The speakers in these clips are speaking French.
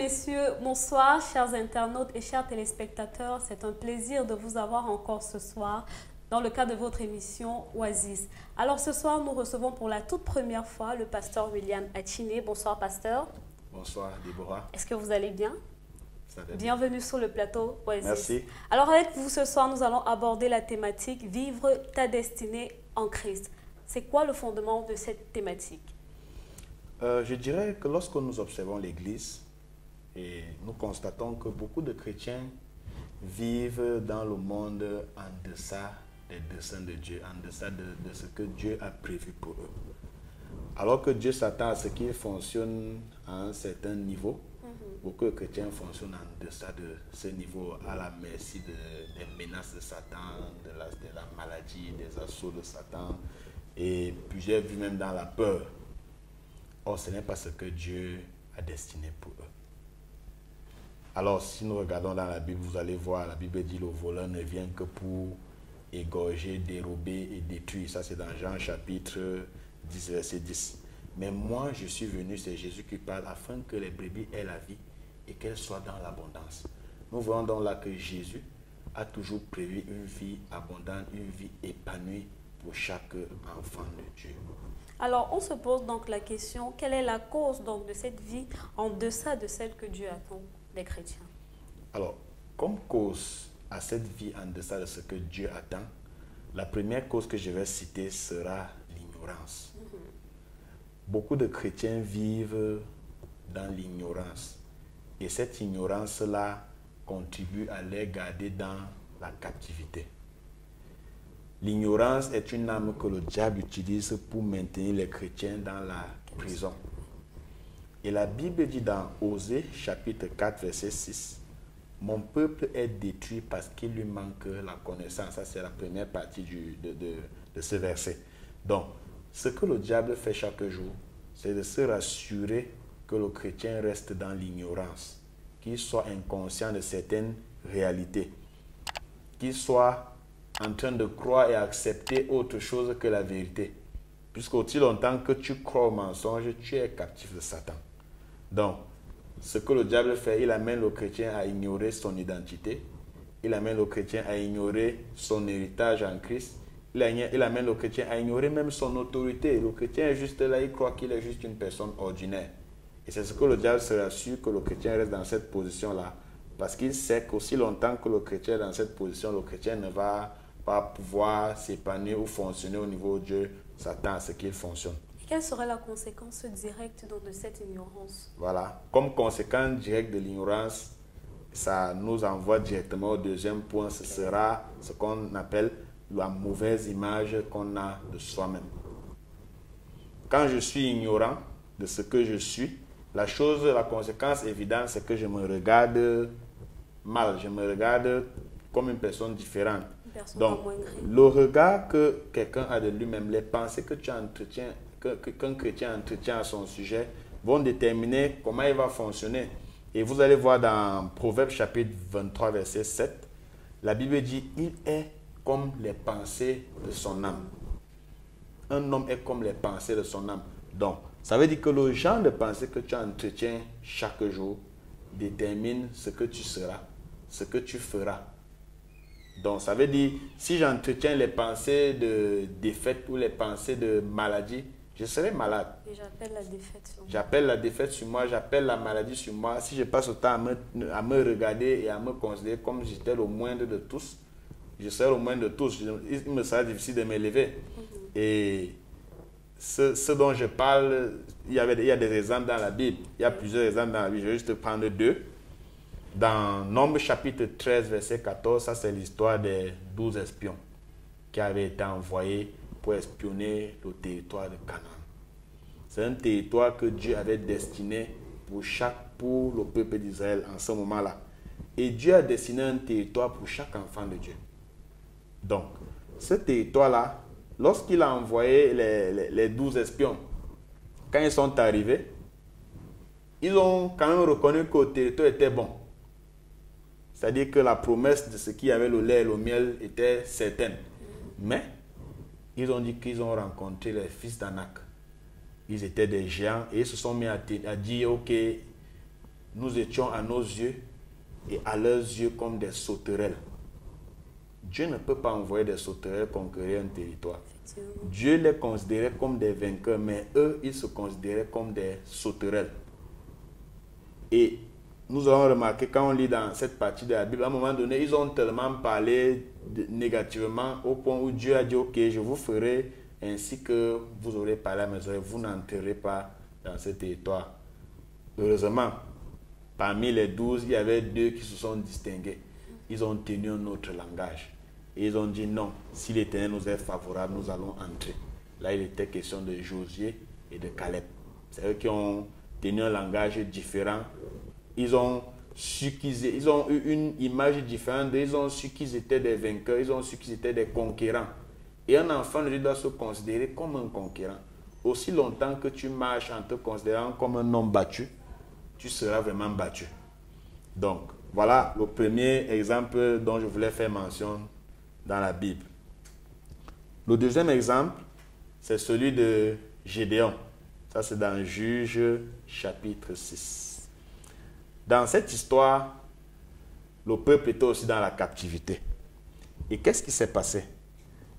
messieurs, bonsoir, chers internautes et chers téléspectateurs. C'est un plaisir de vous avoir encore ce soir dans le cadre de votre émission Oasis. Alors ce soir, nous recevons pour la toute première fois le pasteur William Atchiné. Bonsoir, pasteur. Bonsoir, Déborah. Est-ce que vous allez bien? Ça va bien. Bienvenue sur le plateau Oasis. Merci. Alors avec vous ce soir, nous allons aborder la thématique « Vivre ta destinée en Christ ». C'est quoi le fondement de cette thématique? Je dirais que lorsque nous observons l'Église, et nous constatons que beaucoup de chrétiens vivent dans le monde en deçà des desseins de Dieu, en deçà de ce que Dieu a prévu pour eux. Alors que Dieu s'attend à ce qu'ils fonctionnent à un certain niveau, beaucoup de chrétiens fonctionnent en deçà de ce niveau, à la merci des menaces de Satan, de la maladie, des assauts de Satan, et plusieurs vivent même dans la peur. Or, ce n'est pas ce que Dieu a destiné pour eux. Alors, si nous regardons dans la Bible, vous allez voir, la Bible dit le voleur ne vient que pour égorger, dérober et détruire. Ça, c'est dans Jean chapitre 10, verset 10. Mais moi, je suis venu, c'est Jésus qui parle, afin que les brebis aient la vie et qu'elles soient dans l'abondance. Nous voyons donc là que Jésus a toujours prévu une vie abondante, une vie épanouie pour chaque enfant de Dieu. Alors, on se pose donc la question, quelle est la cause donc de cette vie en deçà de celle que Dieu attend des chrétiens? Alors, comme cause à cette vie en deçà de ce que Dieu attend, la première cause que je vais citer sera l'ignorance. Beaucoup de chrétiens vivent dans l'ignorance. Et cette ignorance-là contribue à les garder dans la captivité. L'ignorance est une arme que le diable utilise pour maintenir les chrétiens dans la prison. Et la Bible dit dans Osée, chapitre 4, verset 6, « Mon peuple est détruit parce qu'il lui manque la connaissance. » Ça, c'est la première partie de ce verset. Donc, ce que le diable fait chaque jour, c'est de se rassurer que le chrétien reste dans l'ignorance, qu'il soit inconscient de certaines réalités, qu'il soit en train de croire et accepter autre chose que la vérité. Puisqu'aussi longtemps que tu crois au mensonge, tu es captif de Satan. Donc, ce que le diable fait, il amène le chrétien à ignorer son identité, il amène le chrétien à ignorer son héritage en Christ, il amène le chrétien à ignorer même son autorité. Le chrétien est juste là, il croit qu'il est juste une personne ordinaire. Et c'est ce que le diable se rassure, que le chrétien reste dans cette position-là. Parce qu'il sait qu'aussi longtemps que le chrétien est dans cette position, le chrétien ne va pas pouvoir s'épanouir ou fonctionner au niveau de Dieu, s'attend à ce qu'il fonctionne. Quelle serait la conséquence directe donc de cette ignorance? Voilà. Comme conséquence directe de l'ignorance, ça nous envoie directement au deuxième point. Ce sera ce qu'on appelle la mauvaise image qu'on a de soi-même. Quand je suis ignorant de ce que je suis, la conséquence évidente, c'est que je me regarde mal. Je me regarde comme une personne différente. Donc, le regard que quelqu'un a de lui-même, les pensées que tu entretiens, qu'un chrétien entretient à son sujet, vont déterminer comment il va fonctionner. Et vous allez voir dans Proverbes chapitre 23, verset 7, la Bible dit « Il est comme les pensées de son âme ». Un homme est comme les pensées de son âme. Donc, ça veut dire que le genre de pensée que tu entretiens chaque jour détermine ce que tu seras, ce que tu feras. Donc, ça veut dire, si j'entretiens les pensées de défaite ou les pensées de maladie, je serai malade. Et j'appelle la défaite sur moi. J'appelle la défaite sur moi, j'appelle la maladie sur moi. Si je passe le temps à me regarder et à me considérer comme si j'étais le moindre de tous, je serai le moindre de tous. Il me sera difficile de m'élever. Et ce dont je parle, il y a des exemples dans la Bible. Il y a plusieurs exemples dans la Bible. Je vais juste prendre deux. Dans Nombre chapitre 13, verset 14, ça c'est l'histoire des 12 espions qui avaient été envoyés pour espionner le territoire de Canaan. C'est un territoire que Dieu avait destiné pour le peuple d'Israël en ce moment-là. Et Dieu a destiné un territoire pour chaque enfant de Dieu. Donc, ce territoire-là, lorsqu'il a envoyé les 12 espions, quand ils sont arrivés, ils ont quand même reconnu que le territoire était bon. C'est-à-dire que la promesse de ce qui avait le lait et le miel était certaine. Mais, ils ont dit qu'ils ont rencontré les fils d'Anak. Ils étaient des géants et ils se sont mis à dire, ok, nous étions à nos yeux et à leurs yeux comme des sauterelles. Dieu ne peut pas envoyer des sauterelles conquérir un territoire. Dieu les considérait comme des vainqueurs, mais eux, ils se considéraient comme des sauterelles. Et nous avons remarqué, quand on lit dans cette partie de la Bible, à un moment donné, ils ont tellement parlé négativement au point où Dieu a dit, ok, je vous ferai ainsi que vous aurez parlé à mes oreilles, vous n'entrerez pas dans ce territoire. Heureusement, parmi les 12, il y avait 2 qui se sont distingués. Ils ont tenu un autre langage. Et ils ont dit non, si l'Éternel nous est favorable, nous allons entrer. Là, il était question de Josué et de Caleb. C'est eux qui ont tenu un langage différent. Ils ont eu une image différente. Ils ont su qu'ils étaient des vainqueurs. Ils ont su qu'ils étaient des conquérants. Et un enfant de Dieu doit se considérer comme un conquérant. Aussi longtemps que tu marches en te considérant comme un homme battu, tu seras vraiment battu. Donc, voilà le premier exemple dont je voulais faire mention dans la Bible. Le deuxième exemple, c'est celui de Gédéon. Ça, c'est dans Juges, chapitre 6. Dans cette histoire, le peuple était aussi dans la captivité. Et qu'est-ce qui s'est passé?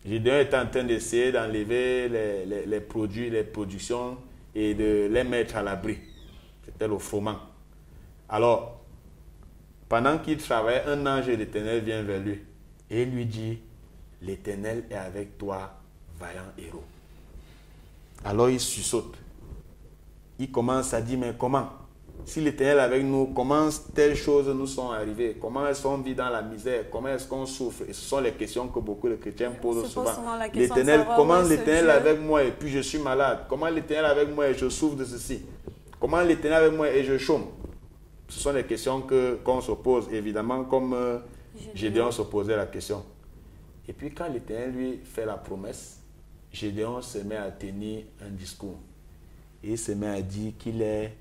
Gédéon était en train d'essayer d'enlever les produits, les productions et de les mettre à l'abri. C'était le froment. Alors, pendant qu'il travaillait, un ange de l'Éternel vient vers lui et lui dit, l'Éternel est avec toi, vaillant héros. Alors il sursaute. Il commence à dire, mais comment? Si l'Éternel est avec nous, comment telles choses nous sont arrivées? Comment est-ce qu'on vit dans la misère? Comment est-ce qu'on souffre? Et ce sont les questions que beaucoup de chrétiens posent souvent. L'Éternel, comment l'Éternel est avec moi et puis je suis malade? Comment l'Éternel est avec moi et je souffre de ceci? Comment l'Éternel est avec moi et je chôme? Ce sont des questions qu'on se pose, évidemment, comme Gédéon se posait la question. Et puis quand l'Éternel lui fait la promesse, Gédéon se met à tenir un discours. Et il se met à dire qu'il est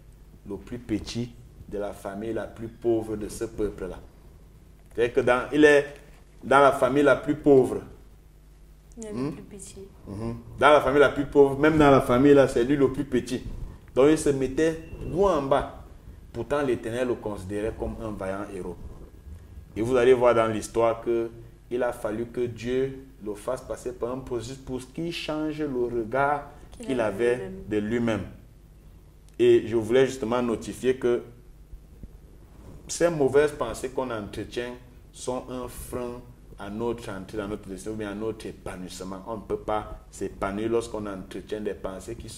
le plus petit de la famille la plus pauvre de ce peuple-là. C'est-à-dire que il est dans la famille la plus pauvre. Il est le plus petit. Dans la famille la plus pauvre, même dans la famille là, c'est lui le plus petit. Donc il se mettait loin en bas. Pourtant, l'Éternel le considérait comme un vaillant héros. Et vous allez voir dans l'histoire qu'il a fallu que Dieu le fasse passer par un processus pour qu'il change le regard qu'il avait de lui-même. Et je voulais justement notifier que ces mauvaises pensées qu'on entretient sont un frein à notre entrée dans notre destin ou bien à notre épanouissement. On ne peut pas s'épanouir lorsqu'on entretient des pensées qui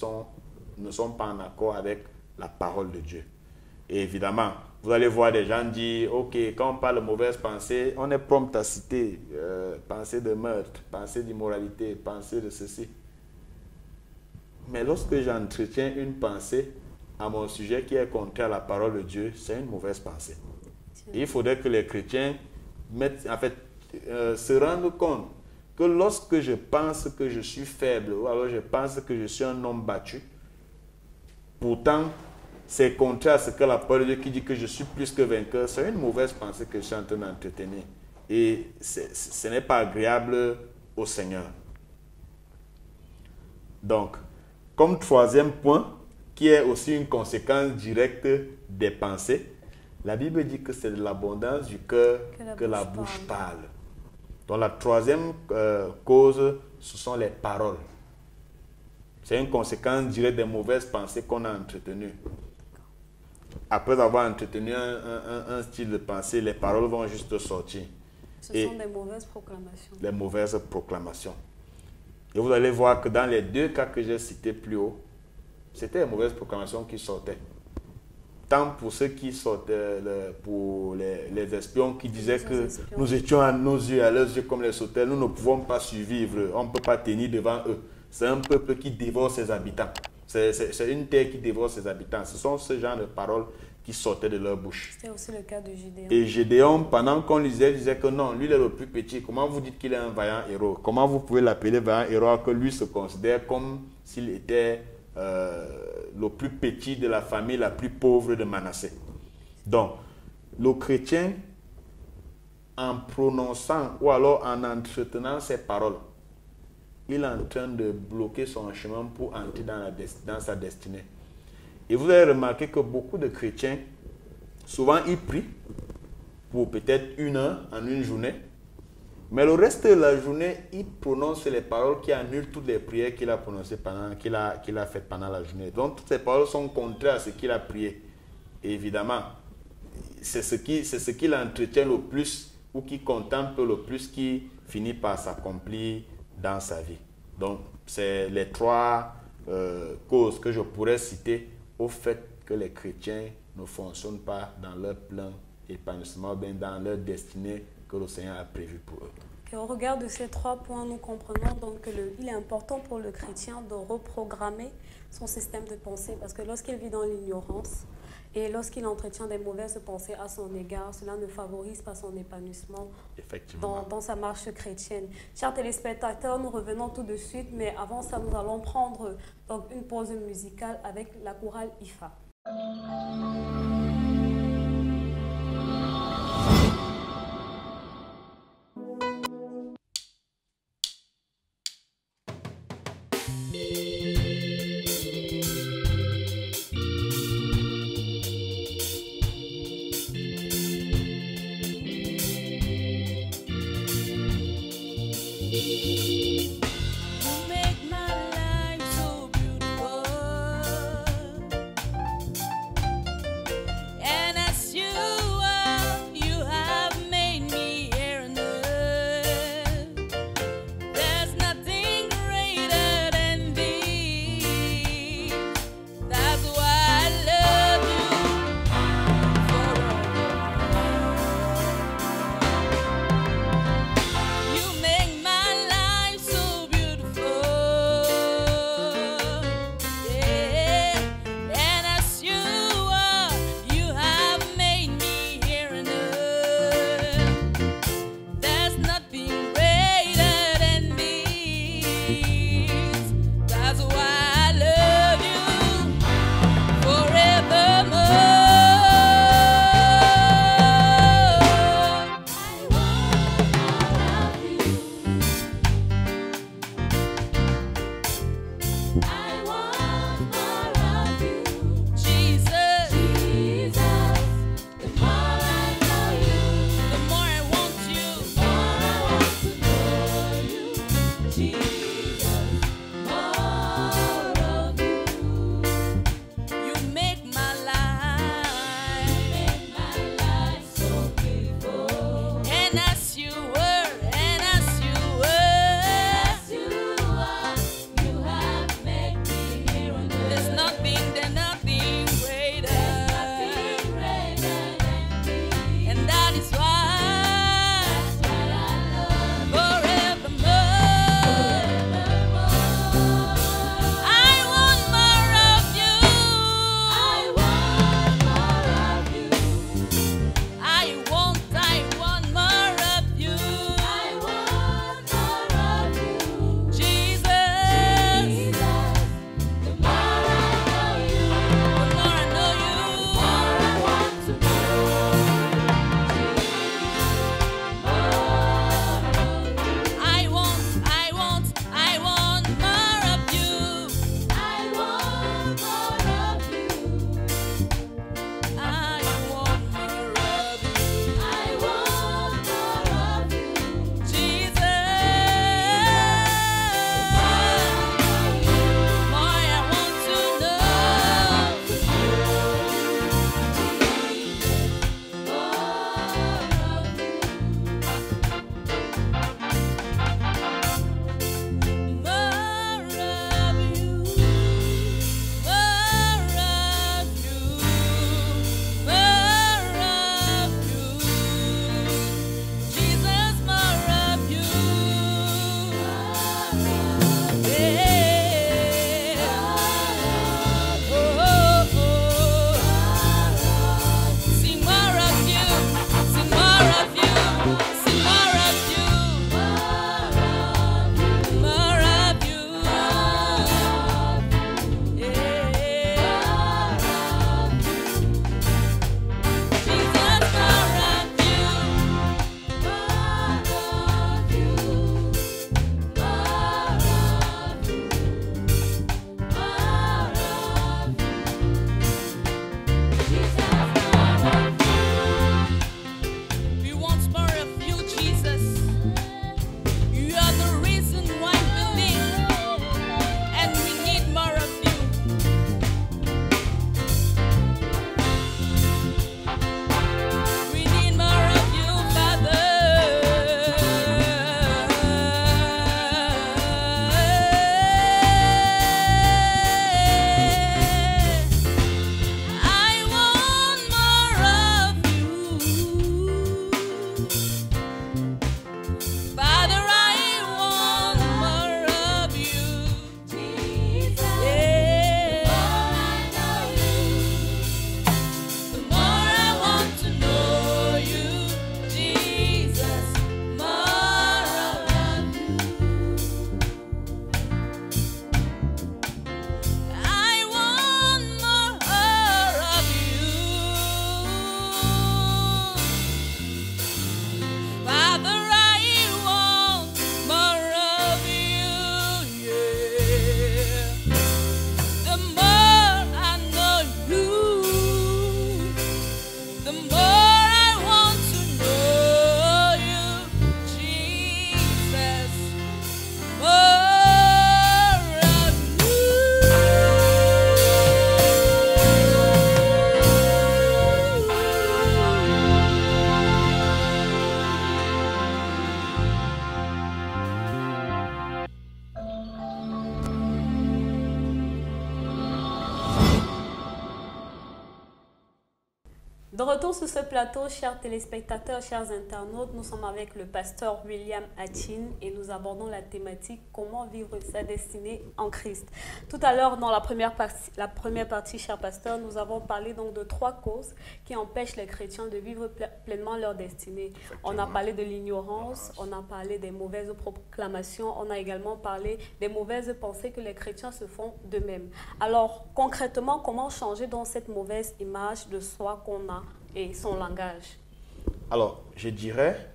ne sont pas en accord avec la parole de Dieu. Et évidemment, vous allez voir des gens dire, ok, quand on parle de mauvaises pensées, on est prompt à citer pensée de meurtre, pensée d'immoralité, pensée de ceci. Mais lorsque j'entretiens une pensée à mon sujet qui est contraire à la parole de Dieu, c'est une mauvaise pensée. Et il faudrait que les chrétiens se rendent compte que lorsque je pense que je suis faible, ou alors je pense que je suis un homme battu, pourtant, c'est contraire à ce que la parole de Dieu qui dit que je suis plus que vainqueur, c'est une mauvaise pensée que je suis en train d'entretenir. Et ce n'est pas agréable au Seigneur. Donc, comme troisième point, qui est aussi une conséquence directe des pensées, la Bible dit que c'est de l'abondance du cœur que la bouche parle. Donc la troisième cause, ce sont les paroles. C'est une conséquence directe des mauvaises pensées qu'on a entretenues. Après avoir entretenu un style de pensée, les paroles vont juste sortir. Ce sont des mauvaises proclamations. Les mauvaises proclamations. Et vous allez voir que dans les deux cas que j'ai cités plus haut, c'était les mauvaises proclamations qui sortaient. Tant pour ceux qui sortaient, pour les espions qui disaient que nous étions à nos yeux, à leurs yeux comme les sauterelles, nous ne pouvons pas survivre, on ne peut pas tenir devant eux. C'est un peuple qui dévore ses habitants. C'est une terre qui dévore ses habitants. Ce sont ce genre de paroles qui sortaient de leur bouche. C'était aussi le cas de Gédéon. Et Gédéon, pendant qu'on lisait, disait que non, lui il est le plus petit. Comment vous dites qu'il est un vaillant héros? Comment vous pouvez l'appeler vaillant héros que lui se considère comme s'il était le plus petit de la famille la plus pauvre de Manassé? Donc, le chrétien, en prononçant ou alors en entretenant ses paroles, il est en train de bloquer son chemin pour entrer dans sa destinée. Et vous avez remarqué que beaucoup de chrétiens Souvent, il prie pour peut-être 1 heure en une journée. Mais le reste de la journée, il prononce les paroles qui annulent toutes les prières qu'il a prononcées qu'il a faites pendant la journée. Donc, toutes ces paroles sont contraires à ce qu'il a prié. Et évidemment, c'est ce qui l'entretient le plus ou qui contemple le plus qui finit par s'accomplir dans sa vie. Donc, c'est les 3 causes que je pourrais citer au fait que les chrétiens ne fonctionnent pas dans leur plein épanouissement, bien dans leur destinée que le Seigneur a prévu pour eux. Et au regard de ces 3 points, nous comprenons donc qu'il est important pour le chrétien de reprogrammer son système de pensée parce que lorsqu'il vit dans l'ignorance et lorsqu'il entretient des mauvaises pensées à son égard, cela ne favorise pas son épanouissement dans sa marche chrétienne. Chers téléspectateurs, nous revenons tout de suite, mais avant ça, nous allons prendre donc une pause musicale avec la chorale IFA. retour sur ce plateau, chers téléspectateurs, chers internautes, nous sommes avec le pasteur William Achin et nous abordons la thématique « Comment vivre sa destinée en Christ ». Tout à l'heure, dans la première partie, cher pasteur, nous avons parlé donc de 3 causes qui empêchent les chrétiens de vivre pleinement leur destinée. On a parlé de l'ignorance, on a parlé des mauvaises proclamations, on a également parlé des mauvaises pensées que les chrétiens se font d'eux-mêmes. Alors, concrètement, comment changer dans cette mauvaise image de soi qu'on a et son langage? Alors, je dirais,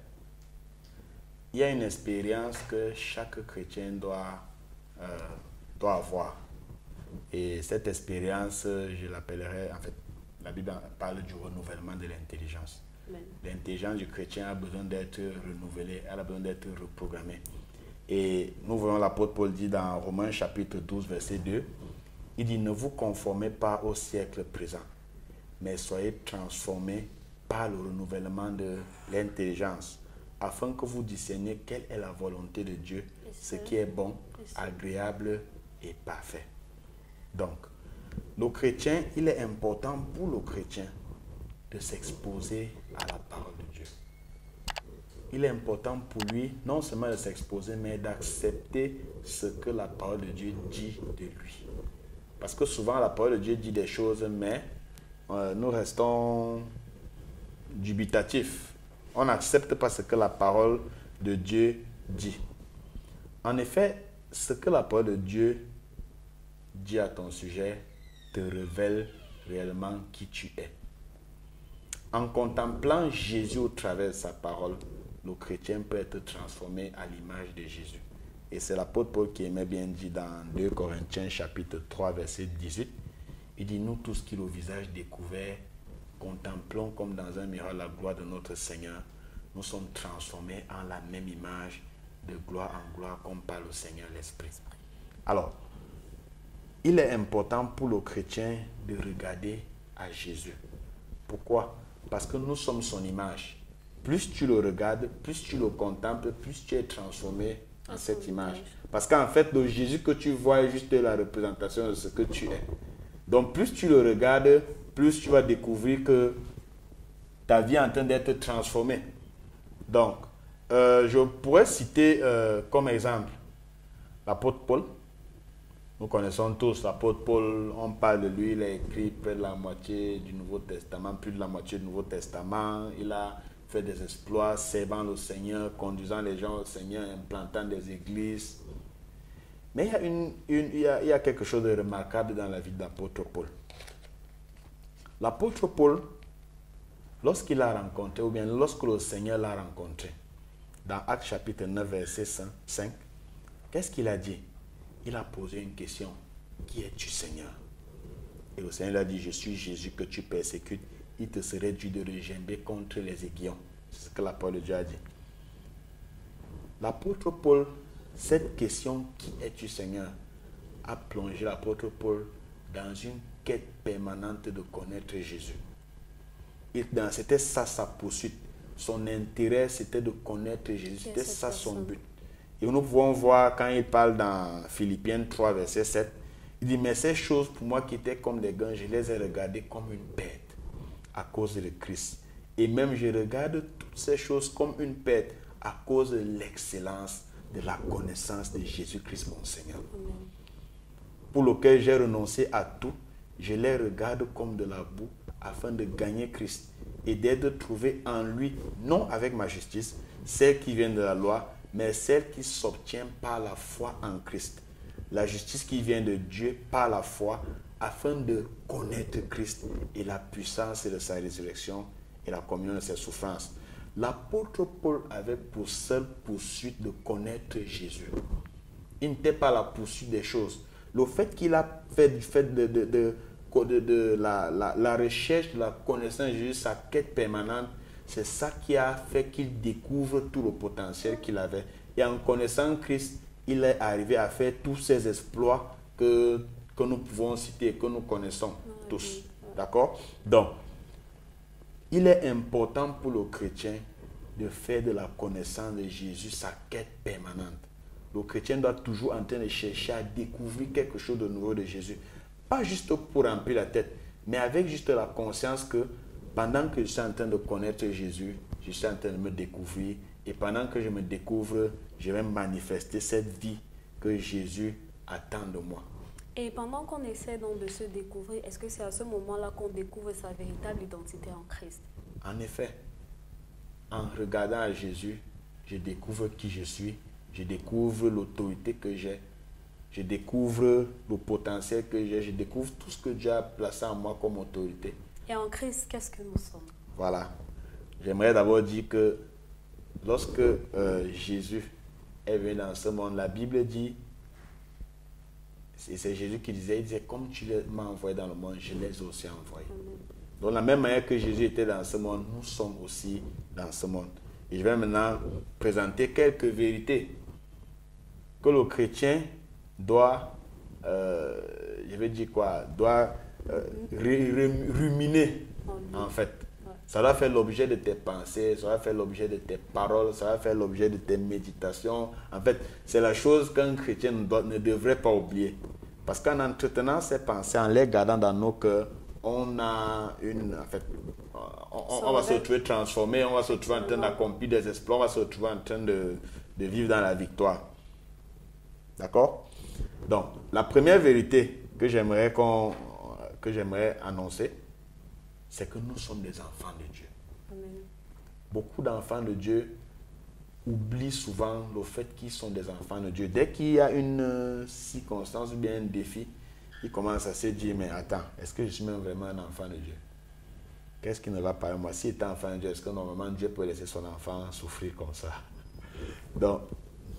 il y a une expérience que chaque chrétien doit avoir. Et cette expérience, je l'appellerai, en fait, la Bible parle du renouvellement de l'intelligence. L'intelligence du chrétien a besoin d'être renouvelée, elle a besoin d'être reprogrammée. Et nous voyons l'apôtre Paul dit dans Romains chapitre 12, verset 2, il dit « Ne vous conformez pas au siècle présent, mais soyez transformés par le renouvellement de l'intelligence, afin que vous discerniez quelle est la volonté de Dieu, ce qui est bon, agréable et parfait. » Donc, le chrétien, il est important pour le chrétien de s'exposer à la parole de Dieu. Il est important pour lui, non seulement de s'exposer, mais d'accepter ce que la parole de Dieu dit de lui. Parce que souvent, la parole de Dieu dit des choses, mais nous restons dubitatifs. On n'accepte pas ce que la parole de Dieu dit. En effet, ce que la parole de Dieu dit à ton sujet te révèle réellement qui tu es. En contemplant Jésus au travers de sa parole, le chrétien peut être transformé à l'image de Jésus. Et c'est l'apôtre Paul qui aimait bien dit dans 2 Corinthiens chapitre 3 verset 18. Il dit, nous tous qui le visage découvert, contemplons comme dans un miroir la gloire de notre Seigneur. Nous sommes transformés en la même image de gloire en gloire comme par le Seigneur l'Esprit. Alors, il est important pour le chrétien de regarder à Jésus. Pourquoi? Parce que nous sommes son image. Plus tu le regardes, plus tu le contemples, plus tu es transformé en cette image. Parce qu'en fait, le Jésus que tu vois est juste la représentation de ce que tu es. Donc, plus tu le regardes, plus tu vas découvrir que ta vie est en train d'être transformée. Donc, je pourrais citer comme exemple l'apôtre Paul. Nous connaissons tous l'apôtre Paul, on parle de lui, il a écrit près de la moitié du Nouveau Testament, plus de la moitié du Nouveau Testament. Il a fait des exploits, servant le Seigneur, conduisant les gens au Seigneur, implantant des églises. Mais il y a quelque chose de remarquable dans la vie de l'apôtre Paul. L'apôtre Paul, lorsqu'il l'a rencontré, ou bien lorsque le Seigneur l'a rencontré, dans Actes chapitre 9, verset 5, qu'est-ce qu'il a dit? Il a posé une question. Qui es-tu, Seigneur? Et le Seigneur a dit, je suis Jésus que tu persécutes. Il te serait dû de regimber contre les aiguillons. C'est ce que la parole de Dieu a dit. L'apôtre Paul, cette question, qui es-tu, Seigneur, a plongé l'apôtre Paul dans une quête permanente de connaître Jésus. C'était ça sa poursuite. Son intérêt, c'était de connaître Jésus. C'était ça son but. Et nous pouvons voir quand il parle dans Philippiens 3, verset 7, il dit, mais ces choses pour moi qui étaient comme des gants, je les ai regardées comme une perte à cause de Christ. Et même je regarde toutes ces choses comme une perte à cause de l'excellence de la connaissance de Jésus-Christ mon Seigneur. Amen. Pour lequel j'ai renoncé à tout, je les regarde comme de la boue afin de gagner Christ et d'être trouvé en lui, non avec ma justice, celle qui vient de la loi, mais celle qui s'obtient par la foi en Christ. La justice qui vient de Dieu par la foi, afin de connaître Christ et la puissance de sa résurrection et la communion de ses souffrances. L'apôtre Paul avait pour seule poursuite de connaître Jésus. Il n'était pas la poursuite des choses. Le fait qu'il a fait du fait de la recherche de la connaissance de Jésus, sa quête permanente, c'est ça qui a fait qu'il découvre tout le potentiel qu'il avait. Et en connaissant Christ, il est arrivé à faire tous ces exploits que nous pouvons citer, que nous connaissons tous. D'accord? Donc, il est important pour le chrétien de faire de la connaissance de Jésus sa quête permanente. Le chrétien doit toujours en train de chercher à découvrir quelque chose de nouveau de Jésus. Pas juste pour remplir la tête, mais avec juste la conscience que pendant que je suis en train de connaître Jésus, je suis en train de me découvrir. Et pendant que je me découvre, je vais manifester cette vie que Jésus attend de moi. Et pendant qu'on essaie donc de se découvrir, est-ce que c'est à ce moment-là qu'on découvre sa véritable identité en Christ? En effet, en regardant à Jésus, je découvre qui je suis, je découvre l'autorité que j'ai, je découvre le potentiel que j'ai, je découvre tout ce que Dieu a placé en moi comme autorité. Et en Christ, qu'est-ce que nous sommes? Voilà. J'aimerais d'abord dire que lorsque Jésus est venu dans ce monde, la Bible dit, c'est Jésus qui disait, il disait, comme tu m'as envoyé dans le monde, je les ai aussi envoyés. Amen. Donc, de la même manière que Jésus était dans ce monde, nous sommes aussi dans ce monde. Et je vais maintenant présenter quelques vérités que le chrétien doit, je vais dire quoi, doit ruminer, en fait. Ça doit faire l'objet de tes pensées, ça doit faire l'objet de tes paroles, ça va faire l'objet de tes méditations. En fait, c'est la chose qu'un chrétien ne devrait pas oublier. Parce qu'en entretenant ces pensées, en les gardant dans nos cœurs, on a une... En fait, on va se retrouver transformé, on va se retrouver en train d'accomplir des exploits, on va se retrouver en train de vivre dans la victoire. D'accord? Donc, la première vérité que j'aimerais annoncer, c'est que nous sommes des enfants de Dieu. Amen. Beaucoup d'enfants de Dieu oublient souvent le fait qu'ils sont des enfants de Dieu. Dès qu'il y a une circonstance ou bien un défi, ils commencent à se dire, mais attends, est-ce que je suis même vraiment un enfant de Dieu? Qu'est-ce qui ne va pas avec moi? S'il était enfant de Dieu, est-ce que normalement Dieu peut laisser son enfant souffrir comme ça? Donc,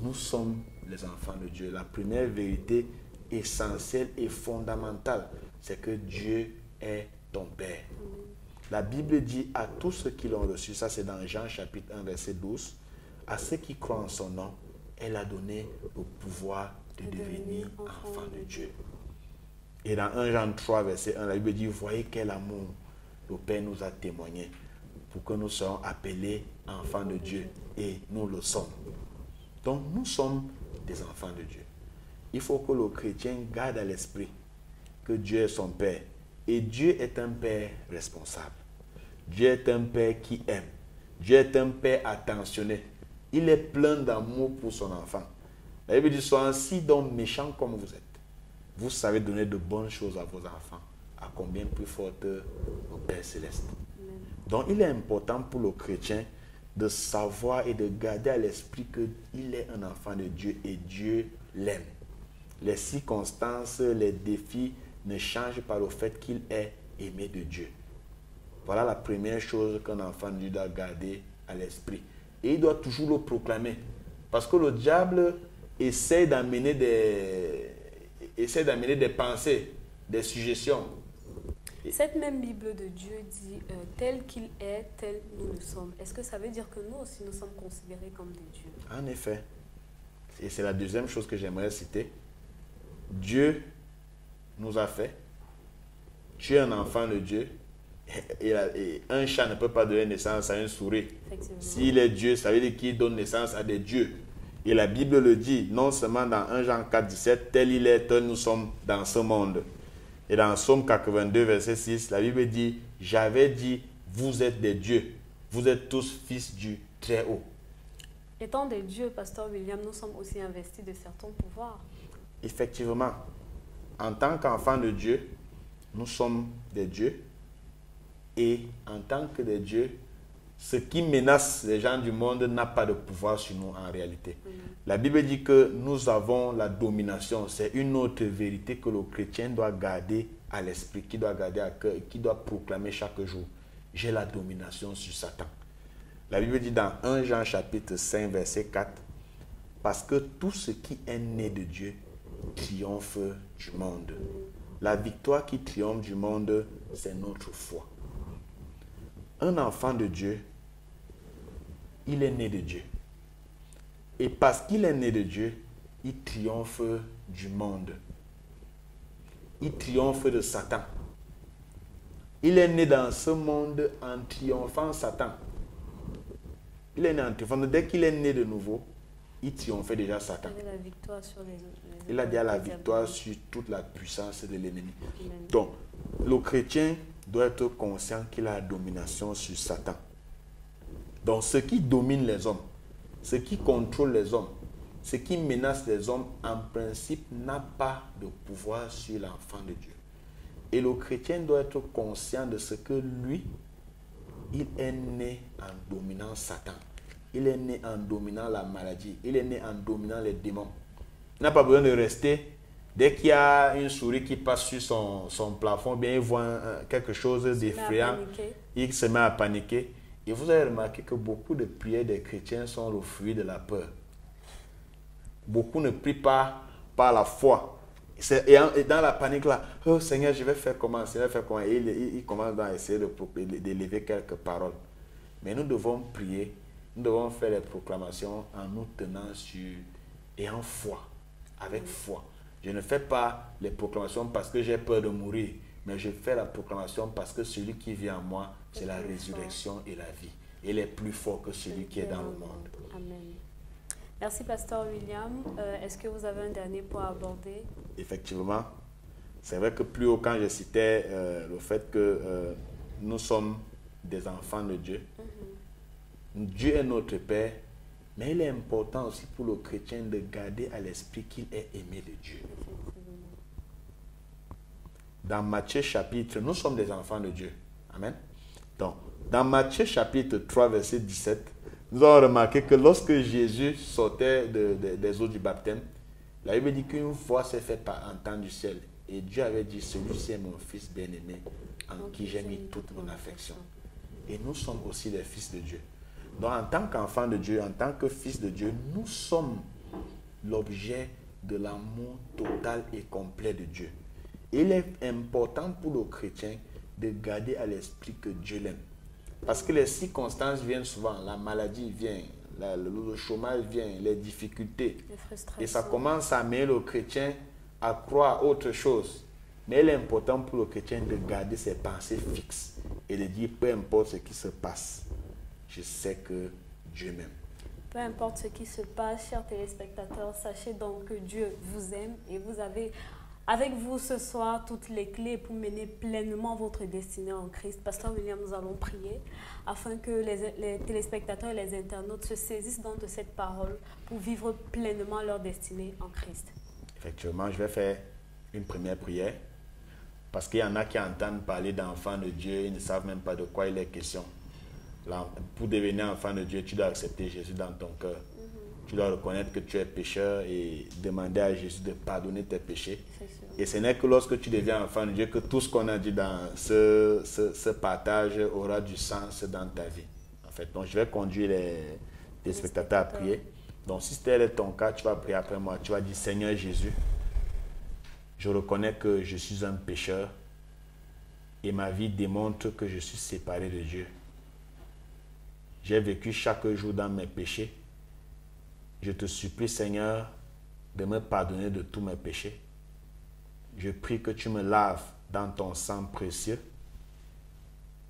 nous sommes les enfants de Dieu. La première vérité essentielle et fondamentale, c'est que Dieu est ton Père. La Bible dit à tous ceux qui l'ont reçu, ça c'est dans Jean chapitre 1 verset 12, à ceux qui croient en son nom, elle a donné le pouvoir de devenir enfant de Dieu. Et dans 1 Jean 3 verset 1, la Bible dit, voyez quel amour le Père nous a témoigné pour que nous soyons appelés enfants de Dieu. Et nous le sommes. Donc nous sommes des enfants de Dieu. Il faut que le chrétien garde à l'esprit que Dieu est son Père. Et Dieu est un Père responsable. Dieu est un Père qui aime. Dieu est un Père attentionné. Il est plein d'amour pour son enfant. La Bible dit, soyez ainsi donc méchants comme vous êtes. Vous savez donner de bonnes choses à vos enfants. À combien plus forte le Père céleste. Amen. Donc il est important pour le chrétien de savoir et de garder à l'esprit qu'il est un enfant de Dieu et Dieu l'aime. Les circonstances, les défis ne changent pas le fait qu'il est aimé de Dieu. Voilà la première chose qu'un enfant de Dieu doit garder à l'esprit. Et il doit toujours le proclamer. Parce que le diable essaie d'amener des pensées, des suggestions. Cette même Bible de Dieu dit tel qu'il est, tel nous le sommes. Est-ce que ça veut dire que nous aussi nous sommes considérés comme des dieux? En effet. Et c'est la deuxième chose que j'aimerais citer. Dieu nous a fait. Tu es un enfant de Dieu. Et un chat ne peut pas donner naissance à une souris. S'il est Dieu, ça veut dire qu'il donne naissance à des dieux. Et la Bible le dit, non seulement dans 1 Jean 4, 17, tel il est, tel nous sommes dans ce monde. Et dans Psaume 82, verset 6, la Bible dit, j'avais dit, vous êtes des dieux. Vous êtes tous fils du Très-Haut. Étant des dieux, Pasteur William, nous sommes aussi investis de certains pouvoirs. Effectivement, en tant qu'enfants de Dieu, nous sommes des dieux. Et en tant que des dieux, ce qui menace les gens du monde n'a pas de pouvoir sur nous en réalité. La Bible dit que nous avons la domination. C'est une autre vérité que le chrétien doit garder à l'esprit, qui doit garder à cœur, qui doit proclamer chaque jour. J'ai la domination sur Satan. La Bible dit dans 1 Jean chapitre 5 verset 4, parce que tout ce qui est né de Dieu triomphe du monde. La victoire qui triomphe du monde, c'est notre foi. Un enfant de Dieu, il est né de Dieu. Et parce qu'il est né de Dieu, il triomphe du monde. Il triomphe de Satan. Il est né dans ce monde en triomphant Satan. Il est né en triomphant. Dès qu'il est né de nouveau, il triomphait déjà Satan. Il a la victoire sur il a déjà la victoire sur toute la puissance de l'ennemi. Donc, le chrétien doit être conscient qu'il a la domination sur Satan. Donc, ce qui domine les hommes, ce qui contrôle les hommes, ce qui menace les hommes, en principe, n'a pas de pouvoir sur l'enfant de Dieu. Et le chrétien doit être conscient de ce que lui, il est né en dominant Satan. Il est né en dominant la maladie. Il est né en dominant les démons. Il n'a pas besoin de rester. Dès qu'il y a une souris qui passe sur son plafond, bien il voit quelque chose d'effrayant. Il se met à paniquer. Et vous avez remarqué que beaucoup de prières des chrétiens sont le fruit de la peur. Beaucoup ne prient pas par la foi. Et dans la panique là, oh Seigneur, je vais faire comment, Seigneur, faire comment. Et il commence à essayer d'élever quelques paroles. Mais nous devons prier, nous devons faire les proclamations en nous tenant sur et en foi, avec foi. Je ne fais pas les proclamations parce que j'ai peur de mourir, mais je fais la proclamation parce que celui qui vit en moi, c'est la résurrection et la vie. Il est plus fort que celui qui est dans le monde. Amen. Merci, Pasteur William. Est-ce que vous avez un dernier point à aborder? Effectivement, c'est vrai que plus haut, quand je citais le fait que nous sommes des enfants de Dieu, Dieu est notre Père, mais il est important aussi pour le chrétien de garder à l'esprit qu'il est aimé de Dieu. Dans Matthieu chapitre, nous sommes des enfants de Dieu. Amen. Donc, dans Matthieu chapitre 3, verset 17, nous avons remarqué que lorsque Jésus sortait des eaux du baptême, la Bible dit qu'une voix s'est faite entendre du ciel. Et Dieu avait dit, celui-ci est mon fils bien-aimé, en qui j'ai mis toute mon affection. Et nous sommes aussi les fils de Dieu. Donc en tant qu'enfants de Dieu, en tant que fils de Dieu, nous sommes l'objet de l'amour total et complet de Dieu. Il est important pour le chrétien de garder à l'esprit que Dieu l'aime. Parce que les circonstances viennent souvent, la maladie vient, le chômage vient, les difficultés. Et ça commence à amener le chrétien à croire autre chose. Mais il est important pour le chrétien de garder ses pensées fixes et de dire peu importe ce qui se passe, je sais que Dieu m'aime. Peu importe ce qui se passe, chers téléspectateurs, sachez donc que Dieu vous aime et vous avez avec vous ce soir toutes les clés pour mener pleinement votre destinée en Christ. Pasteur William, nous allons prier afin que les téléspectateurs et les internautes se saisissent donc de cette parole pour vivre pleinement leur destinée en Christ. Effectivement, je vais faire une première prière parce qu'il y en a qui entendent parler d'enfants de Dieu, ils ne savent même pas de quoi il est question. Là, pour devenir enfant de Dieu, tu dois accepter Jésus dans ton cœur. Tu dois reconnaître que tu es pécheur et demander à Jésus de pardonner tes péchés. Et ce n'est que lorsque tu deviens enfant de Dieu que tout ce qu'on a dit dans ce partage aura du sens dans ta vie. En fait, donc je vais conduire les spectateurs à prier. Donc si tel est ton cas, tu vas prier après moi. Tu vas dire, Seigneur Jésus, je reconnais que je suis un pécheur et ma vie démontre que je suis séparé de Dieu. J'ai vécu chaque jour dans mes péchés. Je te supplie, Seigneur, de me pardonner de tous mes péchés. Je prie que tu me laves dans ton sang précieux.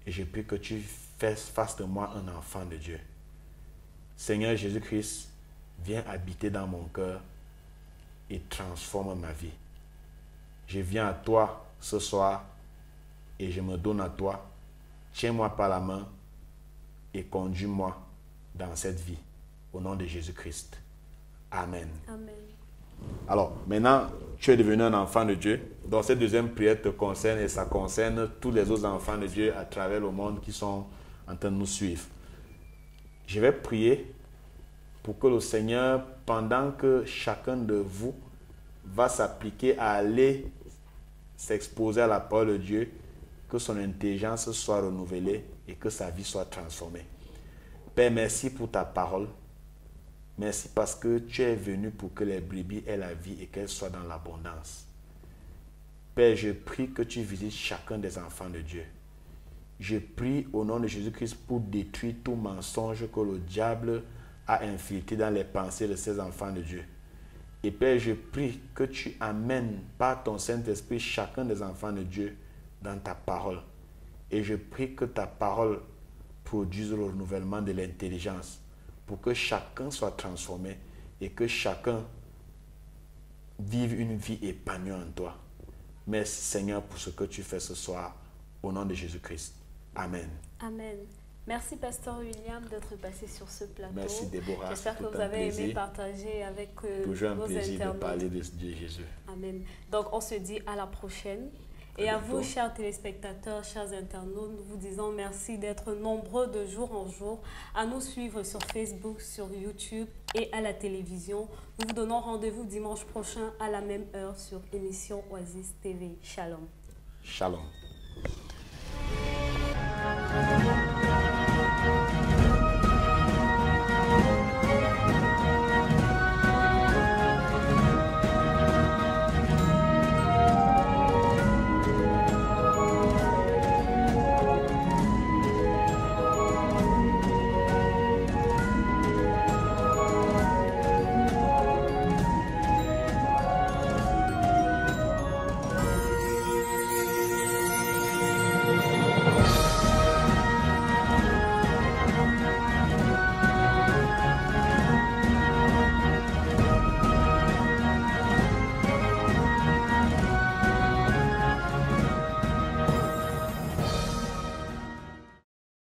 Et je prie que tu fasses de moi un enfant de Dieu. Seigneur Jésus-Christ, viens habiter dans mon cœur et transforme ma vie. Je viens à toi ce soir et je me donne à toi. Tiens-moi par la main et conduis-moi dans cette vie. Au nom de Jésus-Christ. Amen. Amen. Alors, maintenant, tu es devenu un enfant de Dieu. Donc, cette deuxième prière te concerne et ça concerne tous les autres enfants de Dieu à travers le monde qui sont en train de nous suivre. Je vais prier pour que le Seigneur, pendant que chacun de vous va s'appliquer à aller s'exposer à la parole de Dieu, que son intelligence soit renouvelée et que sa vie soit transformée. Père, merci pour ta parole. Merci parce que tu es venu pour que les brebis aient la vie et qu'elles soient dans l'abondance. Père, je prie que tu visites chacun des enfants de Dieu. Je prie au nom de Jésus-Christ pour détruire tout mensonge que le diable a infiltré dans les pensées de ces enfants de Dieu. Et Père, je prie que tu amènes par ton Saint-Esprit chacun des enfants de Dieu dans ta parole. Et je prie que ta parole produise le renouvellement de l'intelligence pour que chacun soit transformé et que chacun vive une vie épanouie en toi. Merci Seigneur pour ce que tu fais ce soir. Au nom de Jésus-Christ. Amen. Amen. Merci, Pasteur William, d'être passé sur ce plateau. Merci, Déborah. J'espère que vous avez aimé partager avec Toujours un nos plaisir internautes. de parler de Jésus. Amen. Donc, on se dit à la prochaine. Et à vous, chers téléspectateurs, chers internautes, nous vous disons merci d'être nombreux de jour en jour à nous suivre sur Facebook, sur YouTube et à la télévision. Nous vous donnons rendez-vous dimanche prochain à la même heure sur émission Oasis TV. Shalom. Shalom.